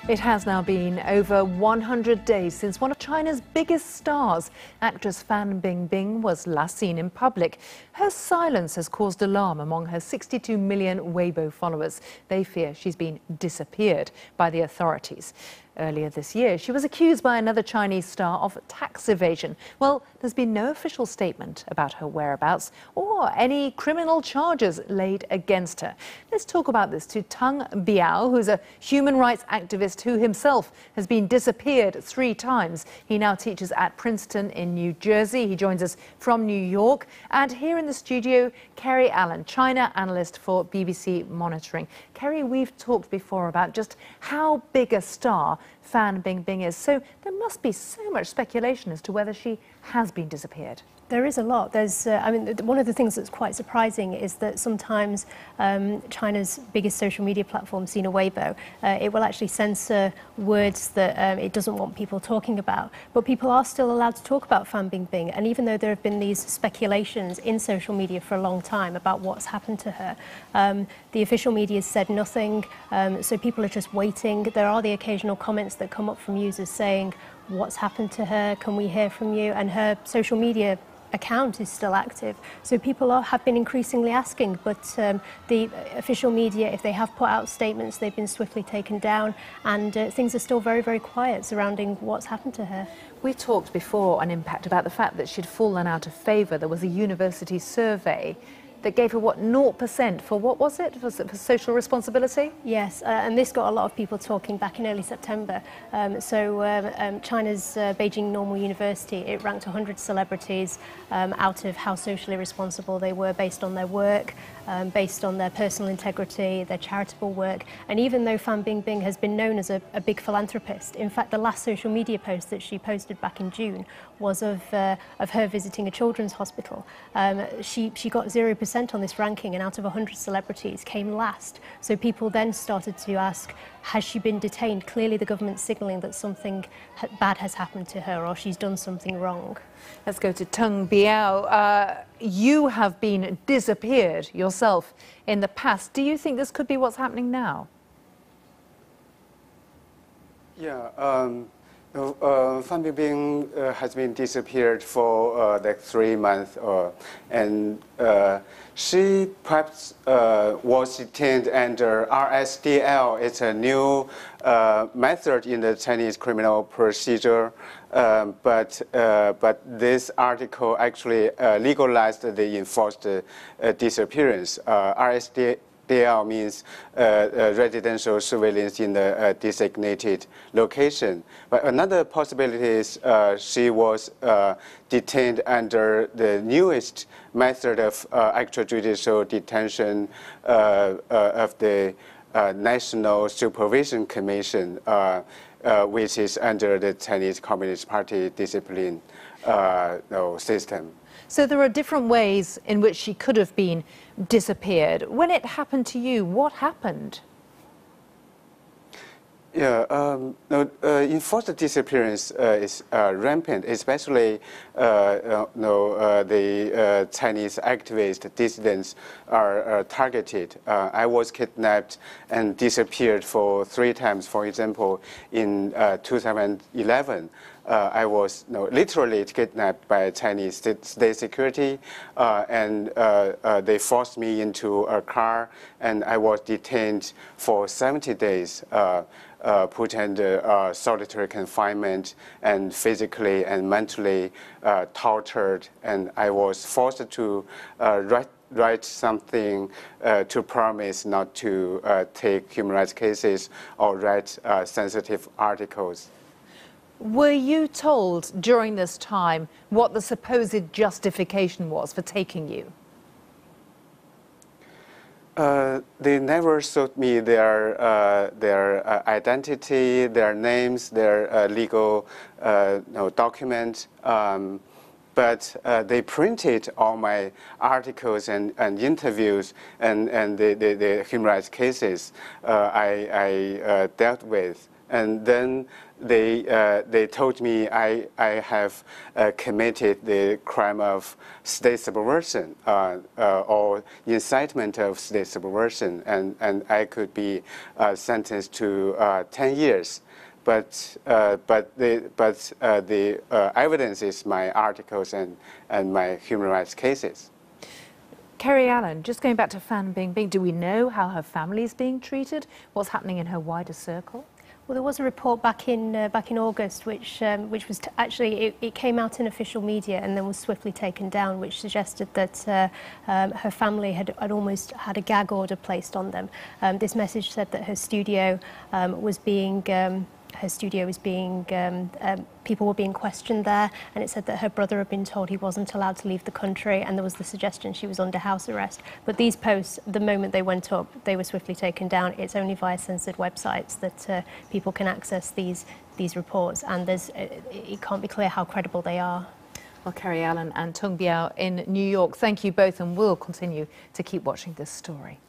It has now been over 100 days since one of China's biggest stars, actress Fan Bingbing, was last seen in public. Her silence has caused alarm among her 62 million Weibo followers. They fear she's been disappeared by the authorities. Earlier this year, she was accused by another Chinese star of tax evasion. Well, there's been no official statement about her whereabouts or any criminal charges laid against her. Let's talk about this to Teng Biao, who's a human rights activist who himself has been disappeared 3 times. He now teaches at Princeton in New Jersey. He joins us from New York. And here in the studio, Kerry Allen, China analyst for BBC Monitoring. Kerry, we've talked before about just how big a star Fan Bingbing is, so there must be so much speculation as to whether she has been disappeared. There is a lot. I mean, one of the things that's quite surprising is that sometimes China's biggest social media platform, Sina Weibo, it will actually censor words that it doesn't want people talking about. But people are still allowed to talk about Fan Bingbing, and even though there have been these speculations in social media for a long time about what's happened to her, the official media has said nothing, so people are just waiting. There are the occasional comments that come up from users saying, what's happened to her, can we hear from you? And her social media account is still active, so people have been increasingly asking, but the official media, if they have put out statements, they've been swiftly taken down, and things are still very, very quiet surrounding what's happened to her. We talked before on Impact about the fact that she'd fallen out of favour. There was a university survey that gave her, what, 0% for, what was it? Was it for social responsibility? Yes, and this got a lot of people talking back in early September. China's Beijing Normal University, it ranked 100 celebrities out of how socially responsible they were based on their work, based on their personal integrity, their charitable work. And even though Fan Bingbing has been known as a big philanthropist, in fact, the last social media post that she posted back in June was of her visiting a children's hospital. She got 0% on this ranking, and out of 100 celebrities came last. So people then started to ask, has she been detained? Clearly the government's signalling that something bad has happened to her, or she's done something wrong. Let's go to Teng Biao. You have been disappeared yourself in the past. Do you think this could be what's happening now? Yeah, Fan Bingbing has been disappeared for like 3 months, and she perhaps was detained under RSDL. It's a new method in the Chinese criminal procedure, but this article actually legalized the enforced disappearance. RSDL means residential surveillance in the designated location. But another possibility is she was detained under the newest method of extrajudicial detention of the National Supervision Commission, which is under the Chinese Communist Party discipline system. So there are different ways in which she could have been disappeared. When it happened to you, what happened? Yeah, enforced disappearance is rampant, especially the Chinese activists, dissidents are targeted. I was kidnapped and disappeared for 3 times. For example, in 2011, I was literally kidnapped by Chinese state security, and they forced me into a car, and I was detained for 70 days. Put under solitary confinement and physically and mentally tortured, and I was forced to write something to promise not to take human rights cases or write sensitive articles. Were you told during this time what the supposed justification was for taking you? They never showed me their identity, their names, their legal documents, but they printed all my articles and interviews and the human rights cases I dealt with. and then they told me I have committed the crime of state subversion or incitement of state subversion, and I could be sentenced to 10 years. But the evidence is my articles and my human rights cases. Kerry Allen, just going back to Fan Bingbing, do we know how her family is being treated? What's happening in her wider circle? Well, there was a report back in August, which was actually it came out in official media and then was swiftly taken down, which suggested that her family had almost had a gag order placed on them. This message said that her studio was being people were being questioned there, and it said that her brother had been told he wasn't allowed to leave the country, and there was the suggestion she was under house arrest. But these posts, the moment they went up, they were swiftly taken down. It's only via censored websites that people can access these reports, and it can't be clear how credible they are. Well, Kerry Allen and Tung Biao in New York, thank you both, and we'll continue to keep watching this story.